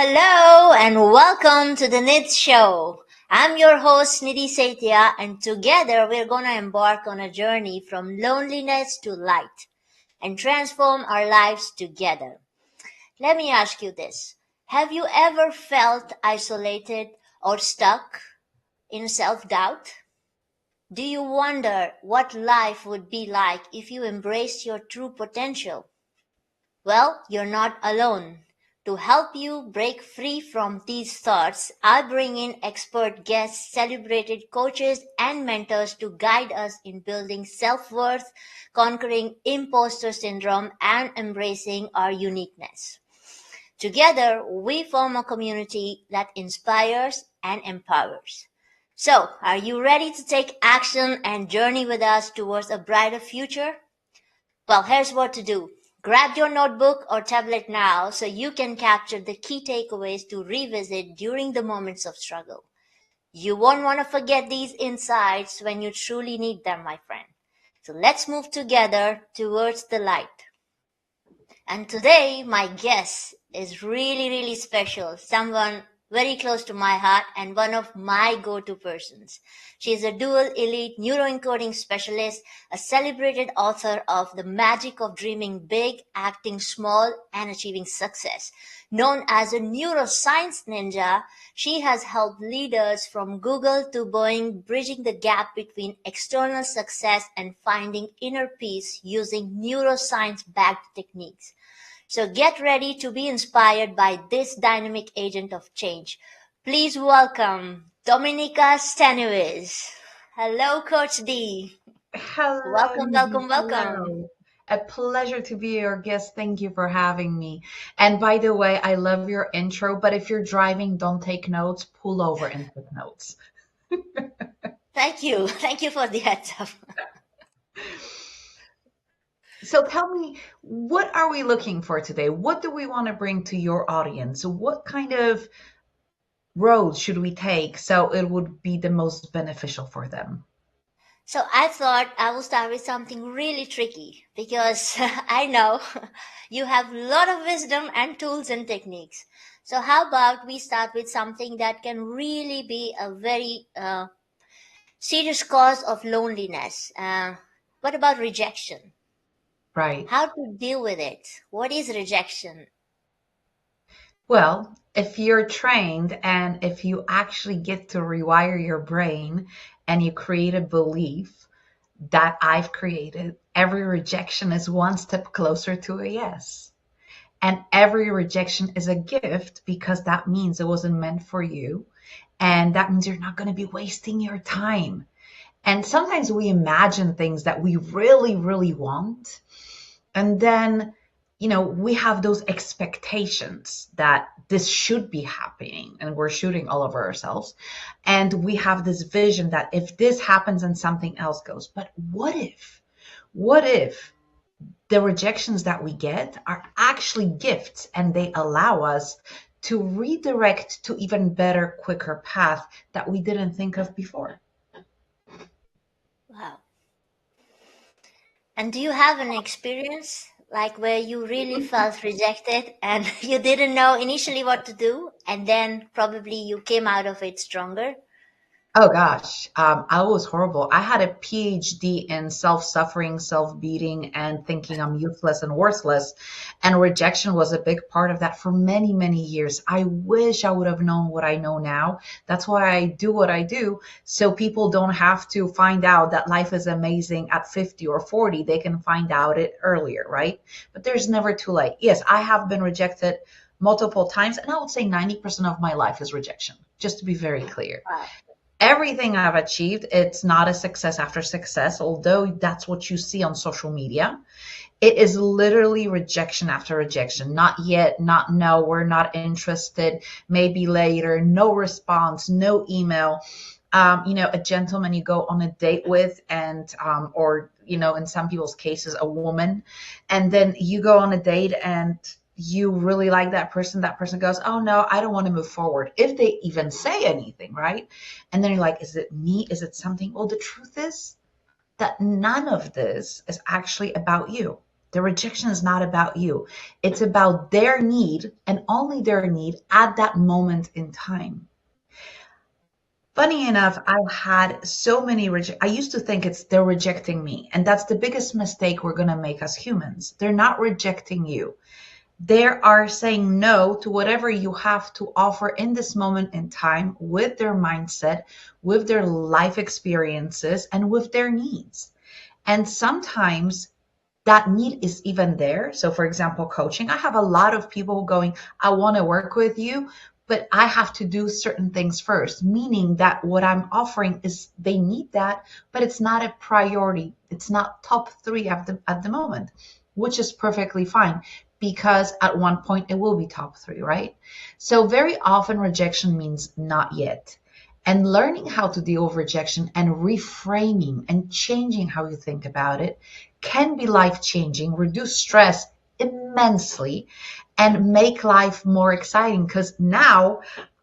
Hello and welcome to the NidS show. I'm your host Nidhi Setia, and together we're going to embark on a journey from loneliness to light and transform our lives together. Let me ask you this. Have you ever felt isolated or stuck in self-doubt? Do you wonder what life would be like if you embraced your true potential? Well, you're not alone. To help you break free from these thoughts, I bring in expert guests, celebrated coaches, and mentors to guide us in building self worth, conquering imposter syndrome, and embracing our uniqueness. Together, we form a community that inspires and empowers. So, are you ready to take action and journey with us towards a brighter future? Well, here's what to do. Grab your notebook or tablet now so you can capture the key takeaways to revisit during the moments of struggle. You won't want to forget these insights when you truly need them, my friend. So let's move together towards the light. And today, my guest is really special. Someone very close to my heart and one of my go-to persons. She is a dual elite neuroencoding specialist, a celebrated author of The Magic of Dreaming Big, Acting Small, and Achieving Success. Known as a neuroscience ninja, she has helped leaders from Google to Boeing bridging the gap between external success and finding inner peace using neuroscience-backed techniques. So get ready to be inspired by this dynamic agent of change. Please welcome Dominika Staniewicz. Hello, Coach D. Hello, Welcome, Nidhi. welcome, welcome. Hello. A pleasure to be your guest. Thank you for having me. And by the way, I love your intro, but if you're driving, don't take notes, pull over and take notes. Thank you. Thank you for the heads up. So tell me, what are we looking for today? What do we want to bring to your audience? What kind of road should we take so it would be the most beneficial for them? So I thought I will start with something really tricky because I know you have a lot of wisdom and tools and techniques. So how about we start with something that can really be a very serious cause of loneliness? What about rejection? Right. How to deal with it? What is rejection? Well, if you're trained and if you actually get to rewire your brain and you create a belief that I've created, every rejection is one step closer to a yes. And every rejection is a gift because that means it wasn't meant for you. And that means you're not going to be wasting your time. And sometimes we imagine things that we really want. And then, we have those expectations that this should be happening and we're shooting all over ourselves. And we have this vision that if this happens and something else goes, but what if the rejections that we get are actually gifts and they allow us to redirect to even better, quicker path that we didn't think of before? Wow. And do you have an experience like where you really felt rejected and you didn't know initially what to do, and then probably you came out of it stronger? Oh gosh, I was horrible. I had a PhD in self-suffering, self-beating, and thinking I'm useless and worthless. And rejection was a big part of that for many years. I wish I would have known what I know now. That's why I do what I do. So people don't have to find out that life is amazing at 50 or 40. They can find out it earlier, right? But there's never too late. Yes, I have been rejected multiple times, and I would say 90% of my life is rejection, just to be very clear. Wow. Everything I've achieved, it's not a success after success, although that's what you see on social media. It is literally rejection after rejection. Not yet, not no, we're not interested, maybe later, no response, no email. A gentleman you go on a date with and, or, in some people's cases, a woman, and then you go on a date and you really like that person goes, oh no, I don't want to move forward. If they even say anything, right? And then you're like, is it me? Is it something? Well, the truth is that none of this is actually about you. The rejection is not about you. It's about their need and only their need at that moment in time. Funny enough, I've had so many I used to think it's they're rejecting me, and that's the biggest mistake we're going to make as humans. They're not rejecting you. They are saying no to whatever you have to offer in this moment in time with their mindset, with their life experiences, and with their needs. And sometimes that need is even there. So, for example, coaching, I have a lot of people going, I want to work with you, but I have to do certain things first, meaning that what I'm offering is they need that, but it's not a priority. It's not top three at the moment, which is perfectly fine because at one point it will be top three, right? So, very often rejection means not yet. And learning how to deal with rejection and reframing and changing how you think about it can be life changing, reduce stress immensely, and make life more exciting. Because now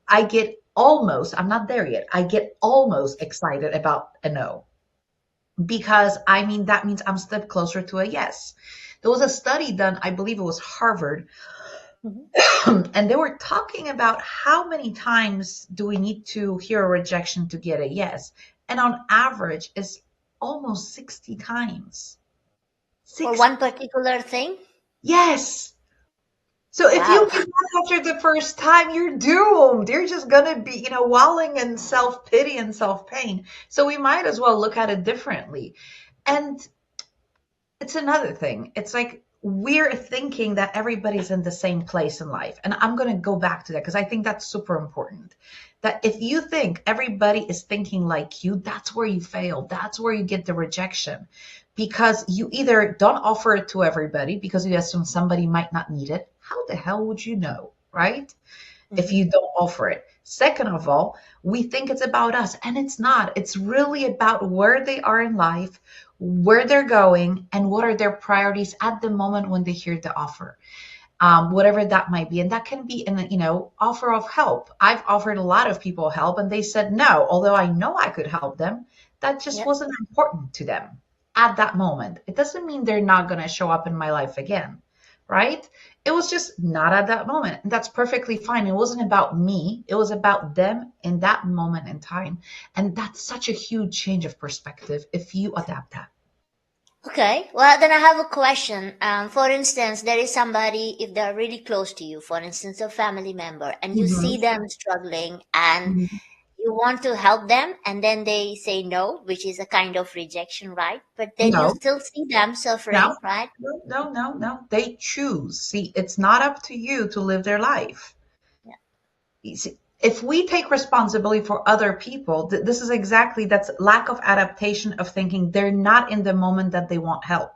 I get almost, I'm not there yet, I get almost excited about a no. Because I mean, that means I'm a step closer to a yes. There was a study done, I believe it was Harvard, and they were talking about how many times do we need to hear a rejection to get a yes. And on average, it's almost 60 times. For Six. one particular thing? Yes. So if you Wow. give up after the first time, you're doomed. You're just gonna be, wallowing in self-pity and self-pain. So we might as well look at it differently. And it's another thing. It's like we're thinking that everybody's in the same place in life. And I'm gonna go back to that because I think that's super important. That if you think everybody is thinking like you, that's where you fail. That's where you get the rejection. Because you either don't offer it to everybody because you assume somebody might not need it. How the hell would you know, right? If Mhm. you don't offer it. Second of all, we think it's about us, and it's not. It's really about where they are in life, where they're going, and what are their priorities at the moment when they hear the offer. Whatever that might be. And that can be an, offer of help. I've offered a lot of people help and they said no, although I know I could help them. That just Yeah. wasn't important to them at that moment. It doesn't mean they're not going to show up in my life again, right? It was just not at that moment. And that's perfectly fine. It wasn't about me, it was about them in that moment in time. And that's such a huge change of perspective if you adapt that. Okay. Well, then I have a question. For instance, there is somebody, if they're really close to you, for instance, a family member, and you see Mhm. them struggling and Mhm. you want to help them, and then they say no, which is a kind of rejection, right? But then you No, still see them no, suffering, right? no, no, no, no. They choose. See, it's not up to you to live their life. Yeah. You see, if we take responsibility for other people, this is exactly that's lack of adaptation of thinking they're not in the moment that they want help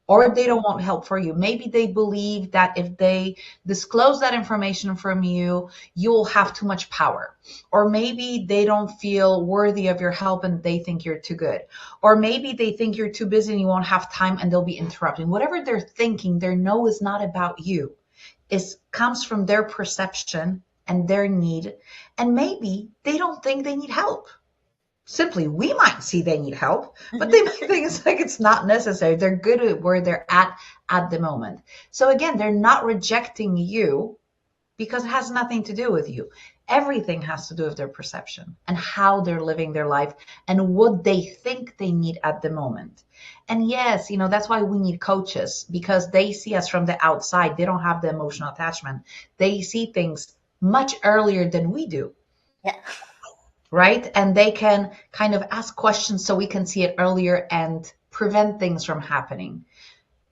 or they don't want help for you. Maybe they believe that if they disclose that information from you, you'll have too much power. Or maybe they don't feel worthy of your help and they think you're too good. Or maybe they think you're too busy and you won't have time and they'll be interrupting. Whatever they're thinking, their no is not about you. It comes from their perception and their need. And maybe they don't think they need help. Simply, we might see they need help, but they Mhm. might think it's like it's not necessary. They're good at where they're at the moment. So again, they're not rejecting you because it has nothing to do with you. Everything has to do with their perception and how they're living their life and what they think they need at the moment. And yes, that's why we need coaches because they see us from the outside. They don't have the emotional attachment. They see things much earlier than we do, Yeah. right? And they can kind of ask questions so we can see it earlier and prevent things from happening.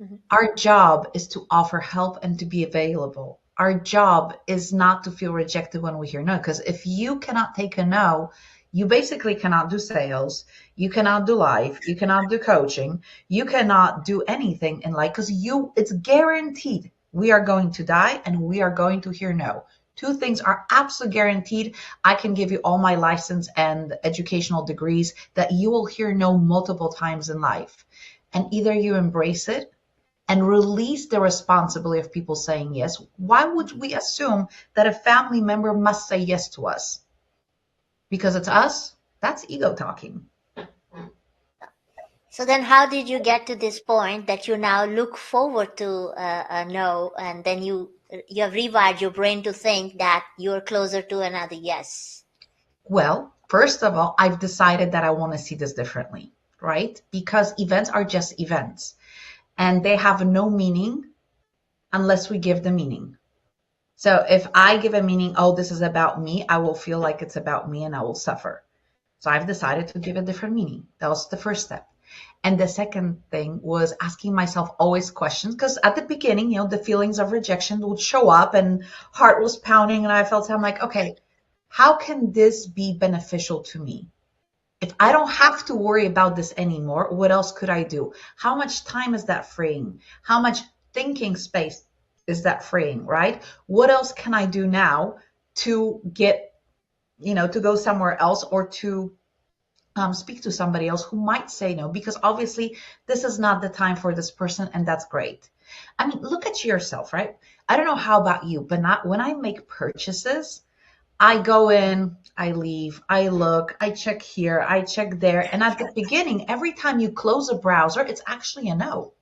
Mhm. Our job is to offer help and to be available. Our job is not to feel rejected when we hear no, because if you cannot take a no, you basically cannot do sales, you cannot do life, you cannot do coaching, you cannot do anything in life because it's guaranteed we are going to die and we are going to hear no. Two things are absolutely guaranteed. I can give you all my license and educational degrees that you will hear no multiple times in life. And either you embrace it and release the responsibility of people saying yes. Why would we assume that a family member must say yes to us? Because it's us? That's ego talking. So then, how did you get to this point that you now look forward to a no, and then you have rewired your brain to think that you're closer to another yes? Well, first of all, I've decided that I want to see this differently, right? Because events are just events and they have no meaning unless we give the meaning. So if I give a meaning, oh, this is about me, I will feel like it's about me and I will suffer. So I've decided to give a different meaning. That was the first step. And the second thing was asking myself always questions, because at the beginning, the feelings of rejection would show up and heart was pounding and I felt, I'm like, okay, how can this be beneficial to me? If I Yeah, don't have to worry about this anymore, what else could I do? How much time is that freeing? How much thinking space is that freeing, right? What else can I do now to get, to go somewhere else or to speak to somebody else who might say no? Because obviously this is not the time for this person, and that's great. I mean, look at yourself, right? I don't know how about you, but not when I make purchases, I go in, I leave, I look, I check here, I check there. And at the beginning, every time you close a browser, it's actually a no.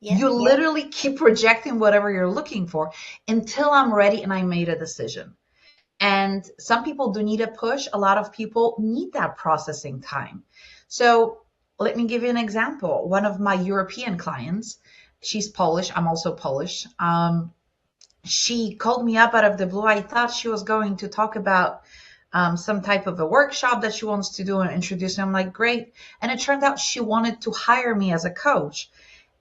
yeah, You literally keep rejecting whatever you're looking for until I'm ready and I made a decision. And some people do need a push. A lot of people need that processing time. So let me give you an example. One of my European clients, she's Polish. I'm also Polish. She called me up out of the blue. I thought she was going to talk about some type of a workshop that she wants to do and introduce me. I'm like, great. And it turned out she wanted to hire me as a coach.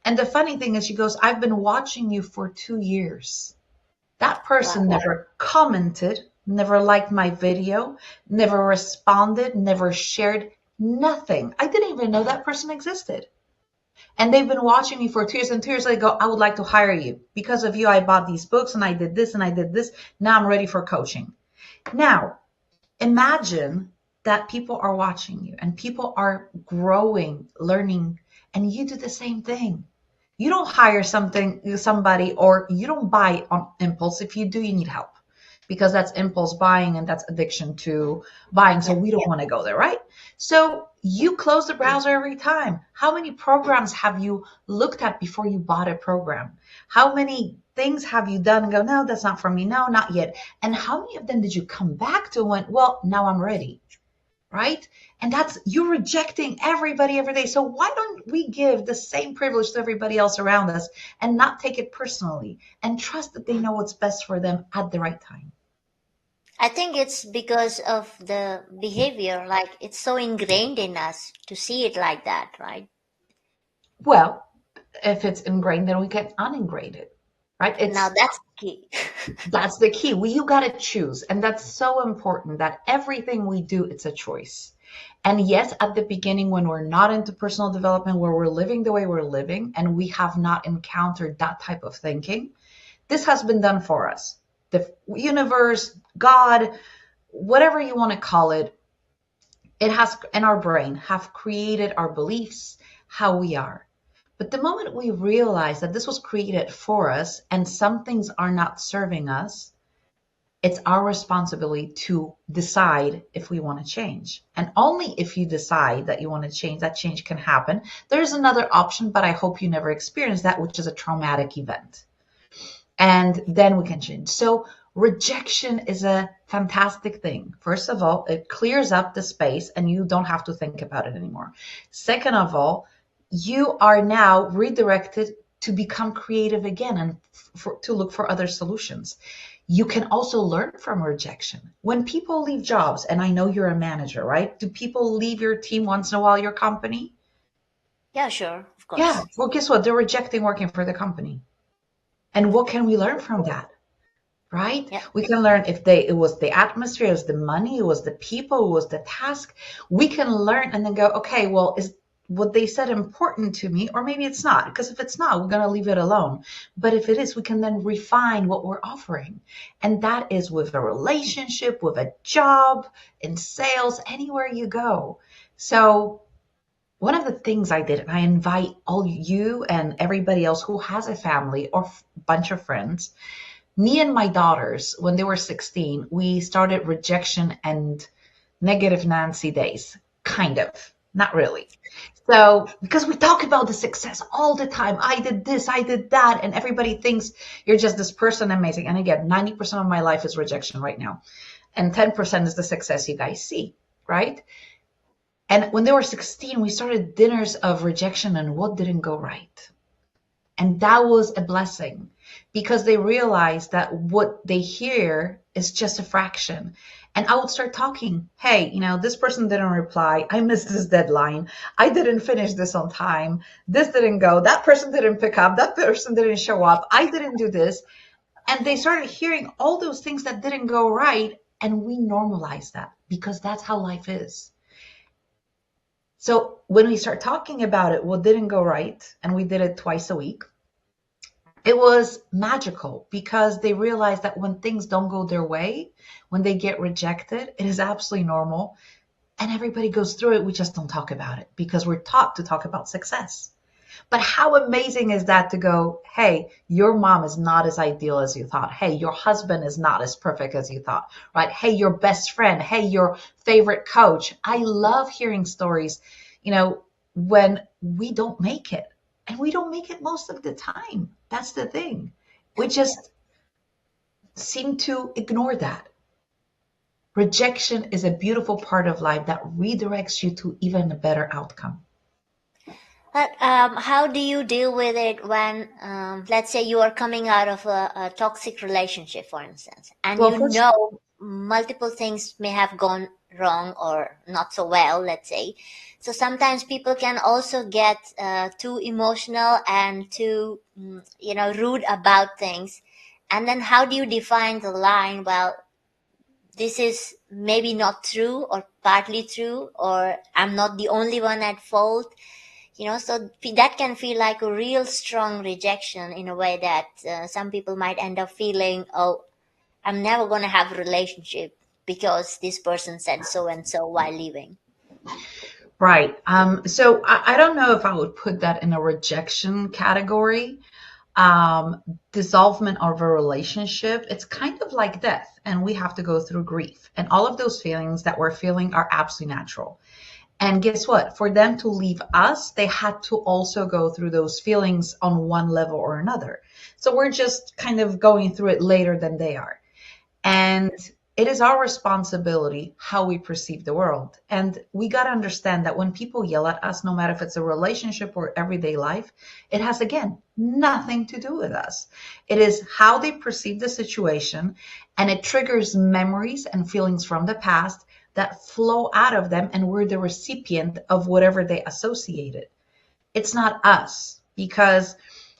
And the funny thing is, she goes, I've been watching you for 2 years. That person wow, never commented, never liked my video, never responded, never shared, nothing. I didn't even know that person existed. And they've been watching me for 2 years, and 2 years ago, I would like to hire you. Because of you, I bought these books and I did this and I did this. Now I'm ready for coaching. Now, imagine that people are watching you and people are growing, learning, and you do the same thing. You don't hire somebody, or you don't buy on impulse. If you do, you need help, because that's impulse buying and that's addiction to buying. So yeah. we don't want to go there, right? So you close the browser every time. How many programs have you looked at before you bought a program? How many things have you done and go, no, that's not for me. No, not yet. And how many of them did you come back to and went, well, now I'm ready, right? And that's you rejecting everybody every day. So why don't we give the same privilege to everybody else around us and not take it personally and trust that they know what's best for them at the right time? I think it's because of the behavior, like it's so ingrained in us to see it like that, right? Well, if it's ingrained, then we can uningrain it, right? Now It's that's key. That's the key. You got to choose. And that's so important that everything we do, it's a choice. And yes, at the beginning, when we're not into personal development, where we're living the way we're living, and we have not encountered that type of thinking, this has been done for us. The universe, God, whatever you want to call it has, in our brain, have created our beliefs, how we are. But the moment we realize that this was created for us and some things are not serving us, it's our responsibility to decide if we want to change. And only if you decide that you want to change, that change can happen. There's another option, but I hope you never experience that, which is a traumatic event. And then we can change. So rejection is a fantastic thing. First of all, it clears up the space and you don't have to think about it anymore. Second of all, you are now redirected to become creative again and to look for other solutions. You can also learn from rejection. When people leave jobs, and I know you're a manager, right? Do people leave your team once in a while, your company? Yeah, sure, of Yeah. course. Well, guess what? They're rejecting working for the company. And what can we learn from that? Right? Yeah. We can learn if it was the atmosphere, it was the money, it was the people, it was the task. We can learn and then go, okay, well, is what they said important to me? Or maybe it's not. Because if it's not, we're going to leave it alone. But if it is, we can then refine what we're offering. And that is with a relationship, with a job, in sales, anywhere you go. So one of the things I did, and I invite all you and everybody else who has a family or bunch of friends, me and my daughters, when they were 16, we started rejection and negative Nancy days. Kind of, not really. So, because we talk about the success all the time, I did this, I did that, and everybody thinks you're just this person amazing. And again, 90% of my life is rejection right now, and 10% is the success you guys see, right? And when they were 16, we started dinners of rejection and what didn't go right. And that was a blessing because they realized that what they hear is just a fraction. And I would start talking, hey, this person didn't reply. I missed this deadline. I didn't finish this on time. This didn't go. That person didn't pick up. That person didn't show up. I didn't do this. And they started hearing all those things that didn't go right. And we normalized that because that's how life is. So when we start talking about it, what didn't go right, and we did it twice a week, it was magical because they realized that when things don't go their way, when they get rejected, it is absolutely normal. And everybody goes through it. We just don't talk about it because we're taught to talk about success. But how amazing is that to go, hey, your mom is not as ideal as you thought. Hey, your husband is not as perfect as you thought, right? Hey, your best friend. Hey, your favorite coach. I love hearing stories, when we don't make it. And we don't make it most of the time. That's the thing. We just seem to ignore that. Rejection is a beautiful part of life that redirects you to even a better outcome. But how do you deal with it when, let's say, you are coming out of a toxic relationship, for instance, and Well, first, multiple things may have gone wrong or not so well, let's say. So sometimes people can also get too emotional and too, rude about things. And then how do you define the line? Well, this is maybe not true or partly true, or I'm not the only one at fault. So that can feel like a real strong rejection in a way that some people might end up feeling, oh, I'm never going to have a relationship because this person said so and so while leaving. right. So I don't know if I would put that in a rejection category. Dissolvement of a relationship, it's kind of like death, and we have to go through grief. And all of those feelings that we're feeling are absolutely natural. And guess what? For them to leave us, they had to also go through those feelings on one level or another. So we're just kind of going through it later than they are. And it is our responsibility how we perceive the world. And we got to understand that when people yell at us, no matter if it's a relationship or everyday life, it has, again, nothing to do with us. It is how they perceive the situation, and it triggers memories and feelings from the past that flow out of them, and we're the recipient of whatever they associated. It's not us, because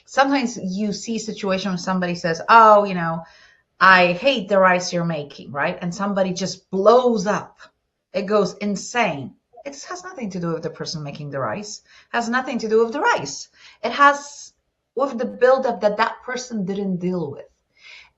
sometimes you see a situation where somebody says, oh, I hate the rice you're making, right? And somebody just blows up. It goes insane. It has nothing to do with the person making the rice. It has nothing to do with the rice. It has with the buildup that that person didn't deal with.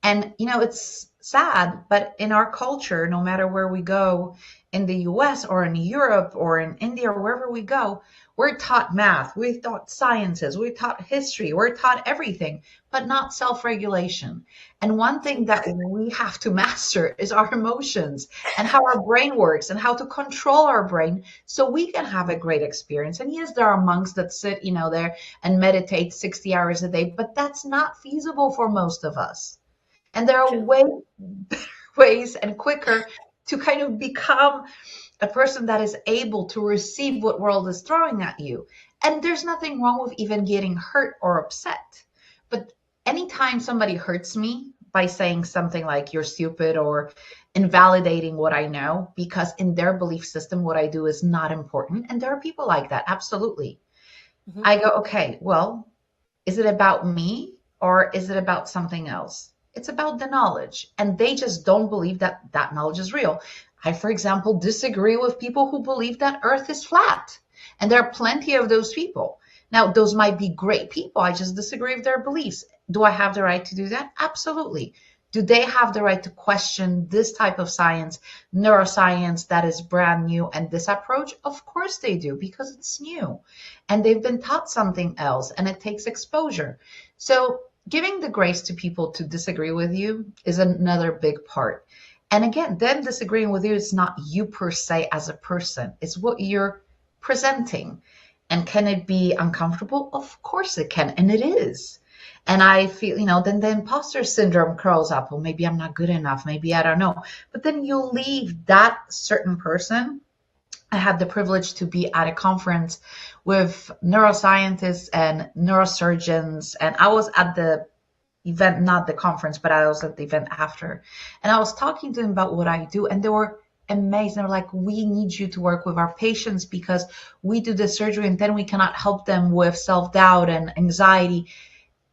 And, it's sad, but in our culture, no matter where we go in the US or in Europe or in India or wherever we go, we're taught math, we're taught sciences, we're taught history, we're taught everything, but not self-regulation. And one thing that we have to master is our emotions and how our brain works and how to control our brain so we can have a great experience. And yes, there are monks that sit, there and meditate 60 hours a day, but that's not feasible for most of us. And there are True. way better ways and quicker to kind of become a person that is able to receive what world is throwing at you. And there's nothing wrong with even getting hurt or upset. But anytime somebody hurts me by saying something like you're stupid or invalidating what I know, because in their belief system, what I do is not important. And there are people like that, absolutely. Mhm. I go, okay, well, is it about me or is it about something else? It's about the knowledge. And they just don't believe that that knowledge is real. I, for example, disagree with people who believe that Earth is flat. And there are plenty of those people. Now, those might be great people. I just disagree with their beliefs. Do I have the right to do that? Absolutely. Do they have the right to question this type of science, neuroscience that is brand new, and this approach? Of course they do, because it's new and they've been taught something else and it takes exposure. So giving the grace to people to disagree with you is another big part. And again, them disagreeing with you is not you per se as a person, it's what you're presenting. And can it be uncomfortable? Of course it can, and it is. And I feel, then the imposter syndrome curls up. Well, maybe I'm not good enough. Maybe I don't know. But then you leave that certain person. I had the privilege to be at a conference with neuroscientists and neurosurgeons, and I was at the event, not the conference, but I was at the event after. And I was talking to them about what I do, and they were amazing. They were like, we need you to work with our patients because we do the surgery and then we cannot help them with self-doubt and anxiety,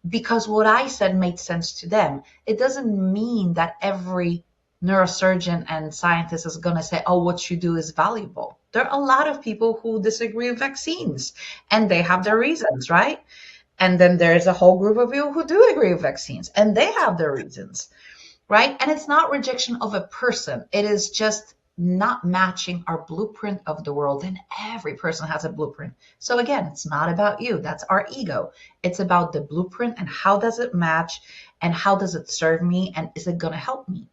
because what I said made sense to them. It doesn't mean that every neurosurgeon and scientist is going to say, oh, what you do is valuable. There are a lot of people who disagree with vaccines and they have their reasons, right? And then there's a whole group of people who do agree with vaccines and they have their reasons, right? And it's not rejection of a person. It is just not matching our blueprint of the world. And every person has a blueprint. So again, it's not about you. That's our ego. It's about the blueprint and how does it match and how does it serve me and is it going to help me?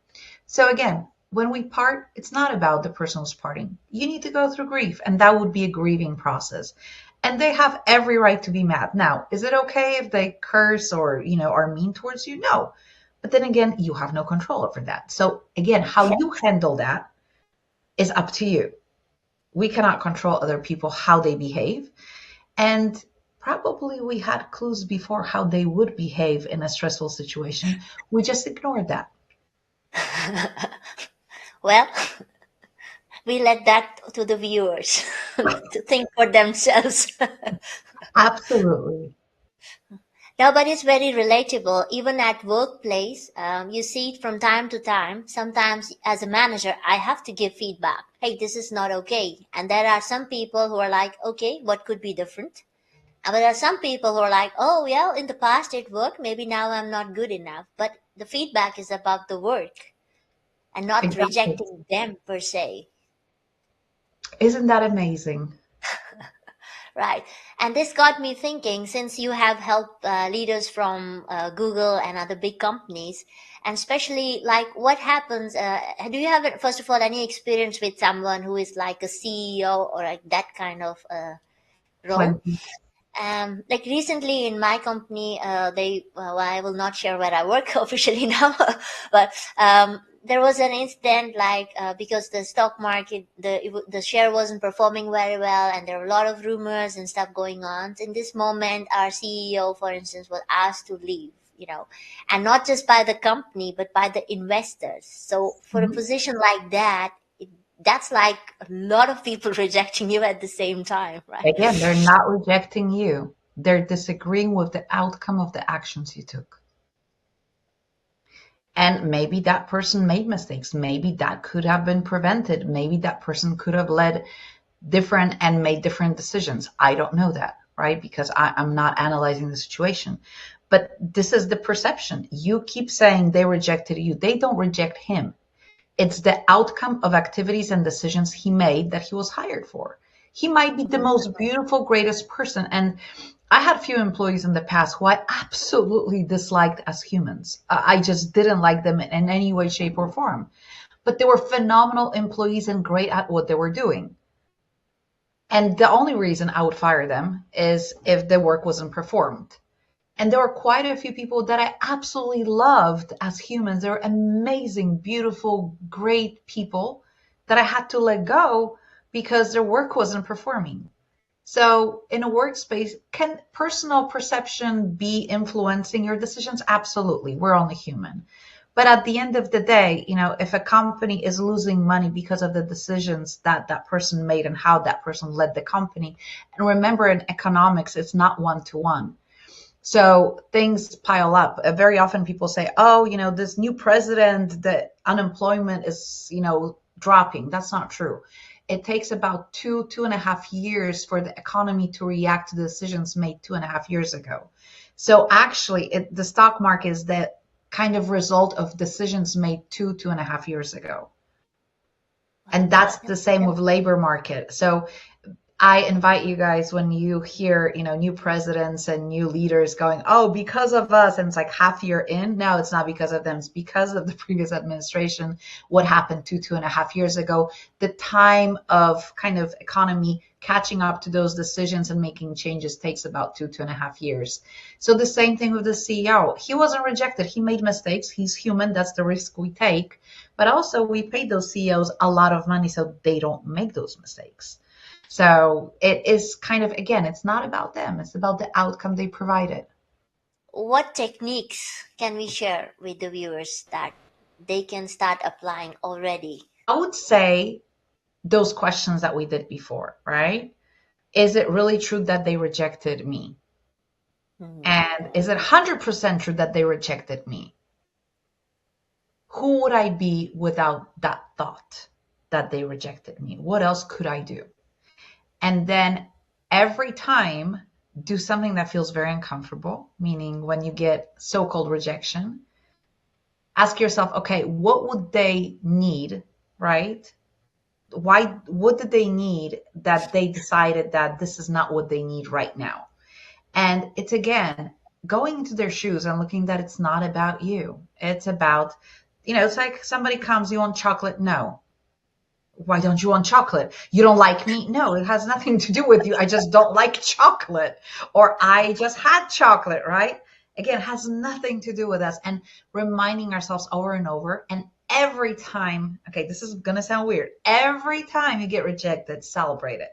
So again, when we part, it's not about the person who's parting. You need to go through grief, and that would be a grieving process. And they have every right to be mad. Now, is it okay if they curse or, are mean towards you? No. But then again, you have no control over that. So again, how you handle that is up to you. We cannot control other people, how they behave. And probably we had clues before how they would behave in a stressful situation. We just ignored that. Well, we let that to the viewers to think for themselves. Absolutely. No, but it's very relatable. Even at workplace, you see it from time to time. Sometimes, as a manager, I have to give feedback. Hey, this is not okay. And there are some people who are like, okay, what could be different? But there are some people who are like, oh, well, in the past it worked. Maybe now I'm not good enough. But the feedback is about the work and not Exactly. rejecting them per se. Isn't that amazing? Right. And this got me thinking, since you have helped leaders from Google and other big companies, and especially like what happens, do you have, first of all, any experience with someone who is like a CEO or like that kind of role? Plenty. Like recently in my company, well, I will not share where I work officially now, but there was an incident like because the stock market, the share wasn't performing very well, and there were a lot of rumors and stuff going on. In this moment, our CEO, for instance, was asked to leave. And not just by the company, but by the investors. So for a Mhm. position like that, that's like a lot of people rejecting you at the same time, right? Again, they're not rejecting you. They're disagreeing with the outcome of the actions you took. And maybe that person made mistakes. Maybe that could have been prevented. Maybe that person could have led different and made different decisions. I don't know that, right? Because I'm not analyzing the situation. But this is the perception. You keep saying they rejected you. They don't reject him. It's the outcome of activities and decisions he made that he was hired for. He might be the most beautiful, greatest person. And I had few employees in the past who I absolutely disliked as humans. I just didn't like them in any way, shape, or form. But they were phenomenal employees and great at what they were doing. And the only reason I would fire them is if the work wasn't performed. And there were quite a few people that I absolutely loved as humans. They were amazing, beautiful, great people that I had to let go because their work wasn't performing. So, in a workspace, can personal perception be influencing your decisions? Absolutely. We're only human. But at the end of the day, if a company is losing money because of the decisions that that person made and how that person led the company, and remember in economics, it's not one to one. So things pile up. Very often people say, oh, this new president, the unemployment is, dropping. That's not true. It takes about 2.5 years for the economy to react to the decisions made 2.5 years ago. So actually, the stock market is the kind of result of decisions made 2.5 years ago. And Wow. that's the same with labor market. So I invite you guys, when you hear, new presidents and new leaders going, oh, because of us, and it's like half year in. No, it's not because of them. It's because of the previous administration. What happened 2.5 years ago, the time of kind of economy catching up to those decisions and making changes takes about 2.5 years. So the same thing with the CEO. He wasn't rejected. He made mistakes. He's human. That's the risk we take. But also we paid those CEOs a lot of money so they don't make those mistakes. So it is kind of, again, it's not about them. It's about the outcome they provided. What techniques can we share with the viewers that they can start applying already? I would say those questions that we did before, right? Is it really true that they rejected me? Mhm. And is it 100% true that they rejected me? Who would I be without that thought that they rejected me? What else could I do? And then every time, do something that feels very uncomfortable, meaning when you get so-called rejection, ask yourself, okay, what would they need, right? What did they need that they decided that this is not what they need right now? And it's, again, going into their shoes and looking that it's not about you. It's about, it's like somebody comes, you want chocolate? No. Why don't you want chocolate? You don't like me? No, it has nothing to do with you. I just don't like chocolate. Or I just had chocolate, right? Again, it has nothing to do with us. And reminding ourselves over and over. And every time, okay, this is going to sound weird. Every time you get rejected, celebrate it.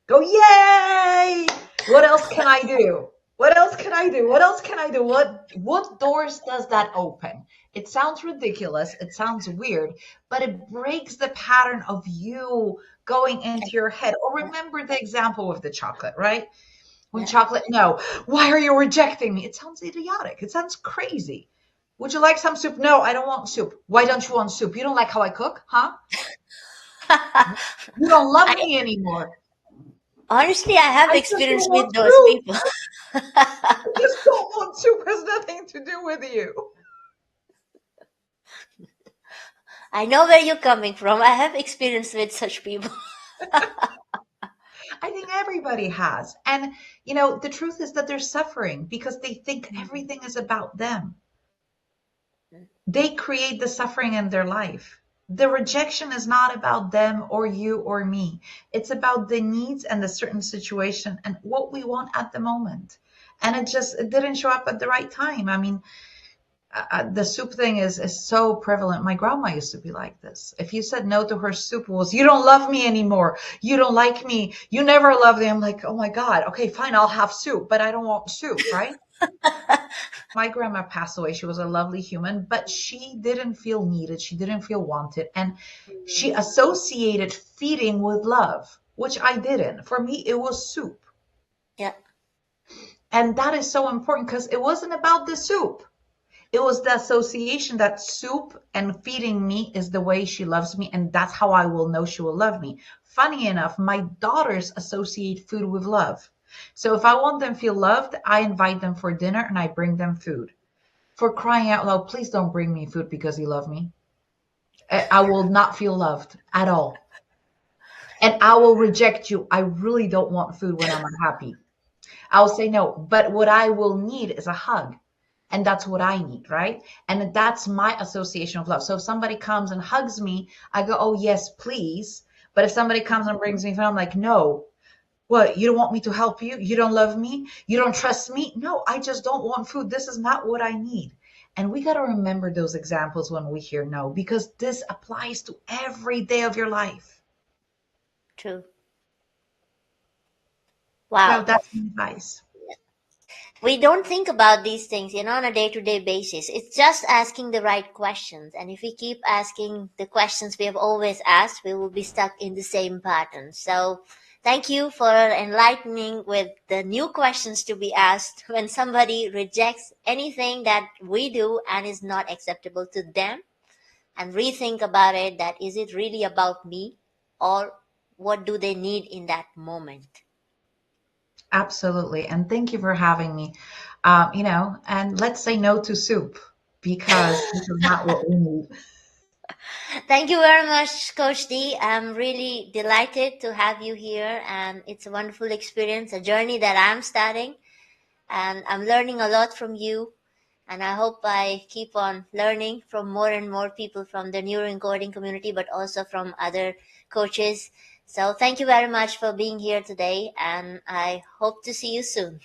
Go, yay! What else can I do? What else can I do? What else can I do? What doors does that open? It sounds ridiculous. It sounds weird, but it breaks the pattern of you going into your head. Or remember the example with the chocolate, right? When Yeah. chocolate, no. Why are you rejecting me? It sounds idiotic. It sounds crazy. Would you like some soup? No, I don't want soup. Why don't you want soup? You don't like how I cook, huh? You don't love I me anymore. honestly, I have I just experience don't with want those soup. people. I just don't want soup. Has nothing to do with you. I know where you're coming from. I have experience with such people. I think everybody has. And, the truth is that they're suffering because they think everything is about them. They create the suffering in their life. The rejection is not about them or you or me. It's about the needs and the certain situation and what we want at the moment. And it didn't show up at the right time. I mean, the soup thing is so prevalent. My grandma used to be like this. If you said no to her soup, it was, you don't love me anymore. You don't like me. You never loved me. I'm like, oh my God. Okay, fine. I'll have soup, but I don't want soup, right? My grandma passed away. She was a lovely human, but she didn't feel needed. She didn't feel wanted. And she associated feeding with love, which I didn't. For me, it was soup. Yeah, And that is so important because it wasn't about the soup. It was the association that soup and feeding me is the way she loves me, and that's how I will know she will love me. Funny enough, my daughters associate food with love. So if I want them to feel loved, I invite them for dinner and I bring them food. For crying out loud, please don't bring me food because you love me. I will not feel loved at all. And I will reject you. I really don't want food when I'm unhappy. I'll say no, but what I will need is a hug. And that's what I need, right? And that's my association of love. So if somebody comes and hugs me, I go, oh, yes, please. But if somebody comes and brings me food, I'm like, no. What? You don't want me to help you? You don't love me? You don't trust me? No, I just don't want food. This is not what I need. And we got to remember those examples when we hear no, because this applies to every day of your life. true. So Wow. that's my advice. We don't think about these things, on a day-to-day basis. It's just asking the right questions. And if we keep asking the questions we have always asked, we will be stuck in the same pattern. So thank you for enlightening with the new questions to be asked when somebody rejects anything that we do and is not acceptable to them, and rethink about it, that is it really about me, or what do they need in that moment. Absolutely. And thank you for having me. And let's say no to soup because this is not what we need. Thank you very much, Coach D. I'm really delighted to have you here, and it's a wonderful experience, a journey that I'm starting, and I'm learning a lot from you. And I hope I keep on learning from more and more people from the neuroencoding community, but also from other coaches. So thank you very much for being here today, and I hope to see you soon.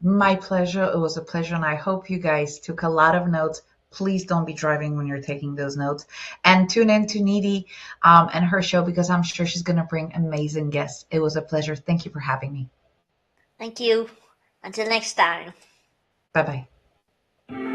My pleasure. It was a pleasure, and I hope you guys took a lot of notes. Please don't be driving when you're taking those notes. And tune in to Nidhi and her show because I'm sure she's going to bring amazing guests. It was a pleasure. Thank you for having me. Thank you. Until next time. Bye bye.